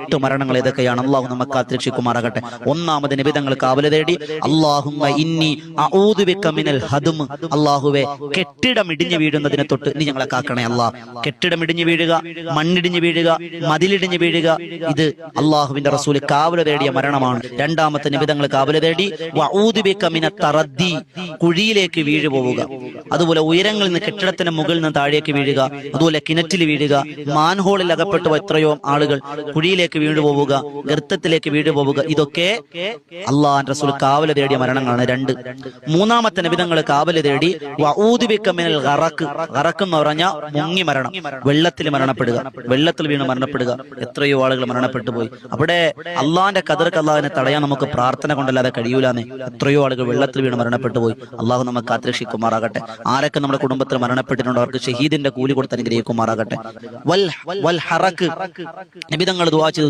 8 മരണങ്ങൾ ഏതൊക്കെയാണ്? അള്ളാഹു നമ്മെ കാത്തുരക്ഷിക്കുമാറാകട്ടെ. ഒന്നാമത് നബി തങ്ങൾ കാവല് തേടി, അല്ലാഹുമ്മ ഇന്നി അഊദു ബിക മിനൽ ഹദ്ം, അല്ലാഹുവേ കെട്ടിടം ഇടിഞ്ഞു വീഴുന്നതിനെ തൊട്ട് നീ ഞങ്ങളെ കാക്കണേ അല്ലാ. കെട്ടിടം ഇടിഞ്ഞു വീഴുക, മണ്ണിടിഞ്ഞു വീഴുക, മതിലിടിഞ്ഞു വീഴുക, ഇത് അള്ളാഹുവിന്റെ റസൂൽ കാവല് തേടിയ മരണമാണ്. രണ്ടാമത്തെ നബി തങ്ങൾ കാവല് തേടി വഊദു ബിക മിനത് തറദ്ദി, കുഴിയിലേക്ക് വീഴു പോവുക. അതുപോലെ ഉയരങ്ങളിൽ നിന്ന്, കെട്ടിടത്തിന് മുകളിൽ നിന്ന് താഴേക്ക് വീഴുക, അതുപോലെ കിണറ്റിൽ വീഴുക, മാൻഹോളിൽ അകപ്പെട്ടു എത്രയോ ആളുകൾ കുഴിയിലേക്ക് വീണു പോവുക, ഗർത്തത്തിലേക്ക് വീണു പോവുക. ഇതൊക്കെ അള്ളാഹുവിന്റെ റസൂൽ കാവല് തേടിയ മരണങ്ങളാണ്. 2. മൂന്നാമത്തെ നബി തങ്ങൾ കാവല് തേടി വഊദു ബിക മിനൽ ഗറഖ്, ഗറഖ് എന്ന് പറഞ്ഞാൽ മുങ്ങി മരണം, വെള്ളത്തിൽ മരണപ്പെടുക, വെള്ളത്തിൽ വീണ് മരണപ്പെടുക. എത്രയോ ആളുകൾ മരണപ്പെട്ടു പോയി. അവിടെ അള്ളാഹിന്റെ ഖദർക്ക് അള്ളാഹിനെ തടയാൻ നമുക്ക് പ്രാർത്ഥന കൊണ്ടല്ലാതെ കഴിയൂലാന്ന്. എത്രയോ ആളുകൾ വെള്ളത്തിൽ വീണ് മരണപ്പെട്ടു പോയി. അള്ളാഹു നമുക്ക് കാത്തുരക്ഷിക്കുമാറാകട്ടെ. ആരൊക്കെ നമ്മുടെ കുടുംബത്തിൽ മരണപ്പെട്ടിട്ടുണ്ടോ അവർക്ക് ഷഹീദിന്റെ കൂലി കൊടുത്ത് അനുഗ്രഹിക്കുമാറാകട്ടെ. വൽ ഹറക്ക്, നബി തങ്ങൾ ദുആ ചെയ്തു